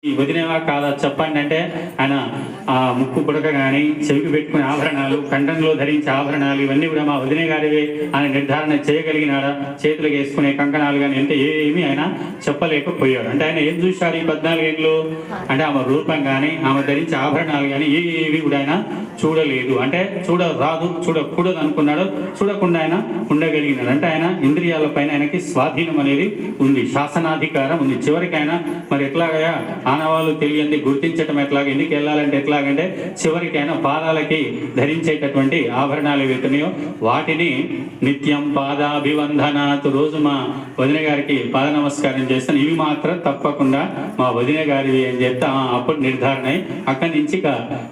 ఈ వదినేవా కాదా చెప్పండి అంటే ఆయన ముక్కు పుడక కానీ చెవికి పెట్టుకునే ఆభరణాలు, కంఠంలో ధరించే ఆభరణాలు ఇవన్నీ కూడా మా వదినే గారివే ఆయన నిర్ధారణ చేయగలిగినాడా, చేతులకు వేసుకునే కంకణాలు కానీ అంటే ఏమీ ఆయన చెప్పలేకపోయాడు. అంటే ఆయన ఏం చూశాడు ఈ 14 ఏళ్ళు అంటే ఆమె రూపం కానీ ఆమె ధరించే ఆభరణాలు కానీ ఏవి కూడా ఆయన చూడలేదు. అంటే చూడరాదు, చూడకూడదు అనుకున్నాడు, చూడకుండా ఆయన ఉండగలిగినాడు. అంటే ఆయన ఇంద్రియాల పైన ఆయనకి స్వాధీనం అనేది ఉంది, శాసనాధికారం ఉంది. చివరికి ఆయన మరి ఎట్లాగా ఆనవాళ్ళు తెలియంది గుర్తించటం ఎట్లాగ, ఎందుకు వెళ్ళాలంటే ఎట్లాగంటే చివరికి ఆయన పాదాలకి ధరించేటటువంటి ఆభరణాలు ఏవైతున్నాయో వాటిని నిత్యం పాదాభివందనాత్, రోజు మా వదిన గారికి పాద నమస్కారం చేస్తాను, ఇవి మాత్రం తప్పకుండా మా వదిన గారివి అని చెప్తే అప్పుడు నిర్ధారణ అయి అక్కడి నుంచి ఇక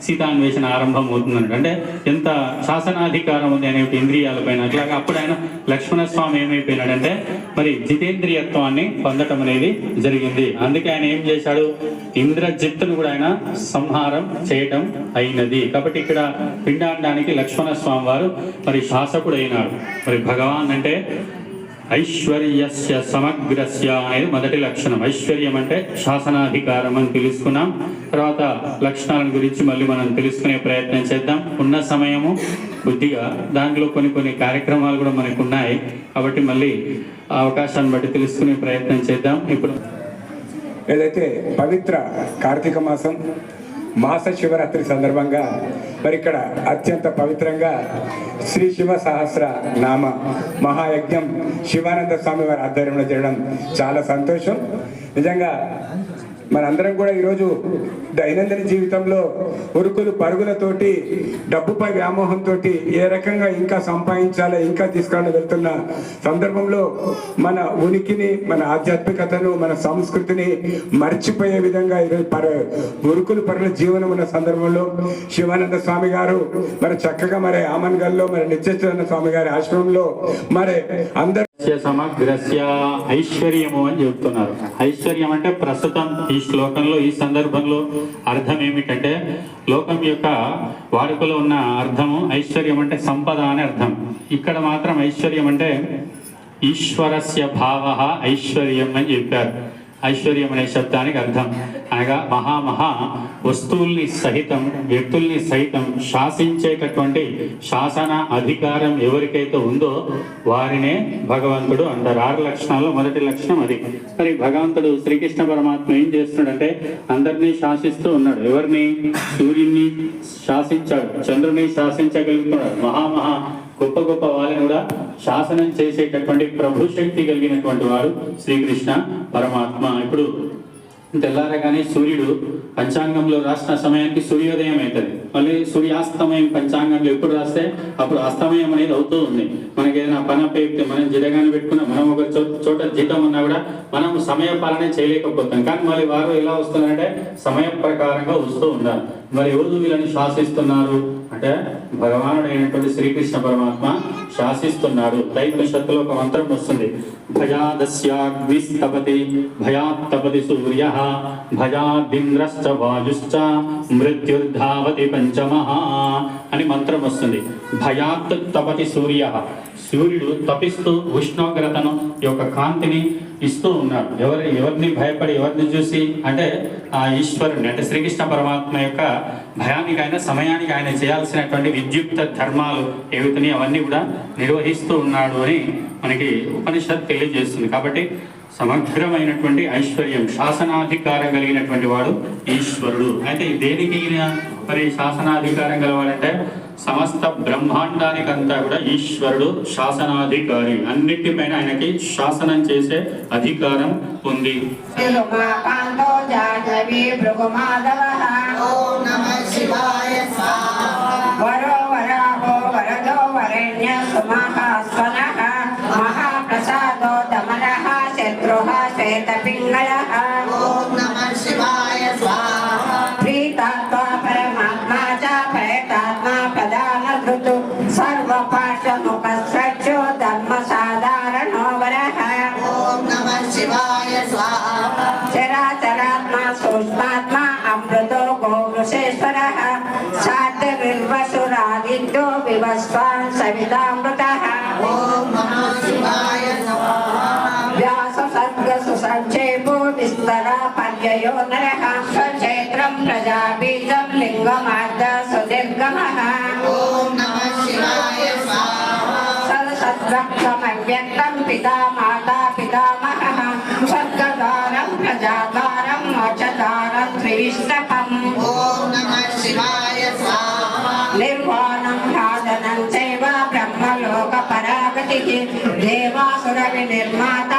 సీతాన్వేషణ ఆరంభం అవుతుందన్నట్టు. అంటే ఎంత శాసనాధికారం ఉంది అనే ఇంద్రియాల పైన. అట్లాగా అప్పుడు ఆయన లక్ష్మణస్వామి ఏమైపోయినాడంటే మరి జితేంద్రియత్వాన్ని పొందటం అనేది జరిగింది. అందుకే ఆయన ఏం చేశాడు, ఇంద్రజిత్తును కూడా ఆయన సంహారం చేయటం అయినది. కాబట్టి ఇక్కడ పిండాండానికి లక్ష్మణస్వామి వారు మరి శాసకుడు అయినాడు. మరి భగవాన్ అంటే ఐశ్వర్యస్య సమగ్రస్య అనేది మొదటి లక్షణం. ఐశ్వర్యం అంటే శాసనాధికారం అని తెలుసుకున్నాం. తర్వాత లక్షణాల గురించి మళ్ళీ మనం తెలుసుకునే ప్రయత్నం చేద్దాం. ఉన్న సమయము కొద్దిగా దాంట్లో కొన్ని కార్యక్రమాలు కూడా మనకు ఉన్నాయి కాబట్టి మళ్ళీ అవకాశాన్ని బట్టి తెలుసుకునే ప్రయత్నం చేద్దాం. ఇప్పుడు ఏదైతే పవిత్ర కార్తీక మాస శివరాత్రి సందర్భంగా మరి ఇక్కడ అత్యంత పవిత్రంగా శ్రీ శివ సహస్ర నామ మహాయజ్ఞం శివానంద స్వామి వారి ఆధ్వర్యంలో చేయడం చాలా సంతోషం. నిజంగా మనందరం కూడా ఈరోజు దైనందిన జీవితంలో ఉరుకులు పరుగులతోటి డబ్బుపై వ్యామోహంతో ఏ రకంగా ఇంకా సంపాదించాలో ఇంకా తీసుకురావడం వెళ్తున్న సందర్భంలో మన ఉనికిని, మన ఆధ్యాత్మికతను, మన సంస్కృతిని మర్చిపోయే విధంగా ఈరోజు ఉరుకులు పరుగుల జీవనం ఉన్న సందర్భంలో శివానంద స్వామి గారు మరి చక్కగా మరి ఆమన్గల్లో మరి నిత్యానంద స్వామి గారి ఆశ్రమంలో మరి అందరూ సమగ్రస్య ఐశ్వర్యము అని చెబుతున్నారు. ఐశ్వర్యం అంటే ప్రస్తుతం ఈ శ్లోకంలో ఈ సందర్భంలో అర్థం ఏమిటంటే లోకం యొక్క వాడుకలో ఉన్న అర్థము ఐశ్వర్యం అంటే సంపద అని అర్థం. ఇక్కడ మాత్రం ఐశ్వర్యం అంటే ఈశ్వరస్య భావ ఐశ్వర్యం అని చెప్పారు. ఐశ్వర్యం అనే శబ్దానికి అర్థం అనగా మహా వస్తువుల్ని సహితం, వ్యక్తుల్ని సహితం శాసించేటటువంటి శాసన అధికారం ఎవరికైతే ఉందో వారినే భగవంతుడు అంటారు. 6 లక్షణాల్లో మొదటి లక్షణం అది. మరి భగవంతుడు శ్రీకృష్ణ పరమాత్మ ఏం చేస్తున్నాడంటే అందరినీ శాసిస్తూ ఉన్నాడు. ఎవరిని? సూర్యుడిని శాసించాడు, చంద్రుని శాసించగలుగుతున్నాడు. మహా గొప్ప వాళ్ళని కూడా శాసనం చేసేటటువంటి ప్రభు శక్తి కలిగినటువంటి వాడు శ్రీకృష్ణ పరమాత్మ. ఇప్పుడు తెల్లారగానే సూర్యుడు పంచాంగంలో రాసిన సమయానికి సూర్యోదయం అవుతుంది. మళ్ళీ సూర్యాస్తమయం పంచాంగంలో ఎప్పుడు రాస్తే అప్పుడు అస్తమయం అనేది అవుతూ ఉంది. మనకి ఏదైనా పని అప్పగితే మనం జిరగాని పెట్టుకున్నా, మనం ఒక చోట జీతం ఉన్నా కూడా మనం సమయ పాలన చేయలేకపోతాం. కానీ మళ్ళీ వారు ఎలా వస్తున్నారంటే సమయం ప్రకారంగా వస్తూ ఉండాలి. మరి ఎవరు వీళ్ళని శాసిస్తున్నారు అంటే భగవానుడు అయినటువంటి శ్రీకృష్ణ పరమాత్మ శాసిస్తున్నాడు. దైవశక్తిలో ఒక మంత్రం వస్తుంది, భయాదస్యాగ్నిస్తపతి భయాత్తపతి సూర్య భయాదింద్రశ్చ వాయుశ్చ మృత్యుర్ధావతి పంచమః అని మంత్రం వస్తుంది. భయాత్ తపతి సూర్య, సూర్యుడు తపిస్తూ ఉష్ణోగ్రతను యొక్క కాంతిని ఇస్తూ ఉన్నాడు. ఎవరిని భయపడి ఎవరిని చూసి అంటే ఆ ఈశ్వరుని అంటే శ్రీకృష్ణ పరమాత్మ యొక్క భయానికి ఆయన సమయానికి ఆయన చేయాల్సినటువంటి విద్యుక్త ధర్మాలు ఏవైతే అవన్నీ కూడా నిర్వహిస్తూ ఉన్నాడు అని మనకి ఉపనిషత్ తెలియజేస్తుంది. కాబట్టి సమగ్రమైనటువంటి ఐశ్వర్యం, శాసనాధికారం కలిగినటువంటి వాడు ఈశ్వరుడు. అయితే దేనికి మరి శాసనాధికారం గలవాడంటే సమస్త బ్రహ్మాండానికంతా కూడా ఈశ్వరుడు శాసనాధికారి. అన్నిటిపైన ఆయనకి శాసనం చేసే అధికారం ఉంది. మహాప్రసాదో దమనః శత్రుః శ్వేతపింగళః ఓం నమః శివాయ స్వాహ. ప్రీతాత్మా పరమాత్మా చ ప్రయతాత్మా ప్రధానభృతు సర్వపాశముపస్రక్షో ధర్మ సాధారణో వరః ఓం నమః శివాయ స్వాహ. చరాచరాత్మా సూక్ష్మాత్మా అమృతో గోవృషేశ్వరః సాధ్యవిర్వసురాదిత్యో వివస్వాన్ సవితామృతః ఓం నమః శివాయ స్వాహ. వ్యాస సద్గ సుసంక్షేపో విస్తర పర్యయో నరః క్షేత్రం ప్రజాబీజం లింగమార్ద సుదీర్ఘమః ఓం నమః శివాయ స్వాహా సదసద్రక్షమవ్యక్తం పితా మాతా పితామహః స్వర్గద్వారం ప్రజాద్వారం మోక్షద్వారం త్రివిష్టకం ఓం నమః శివాయ స్వాహా నిర్వాణం సాధనం చైవ బ్రహ్మలోక పరాగతిః దేవాసుర వినిర్మాత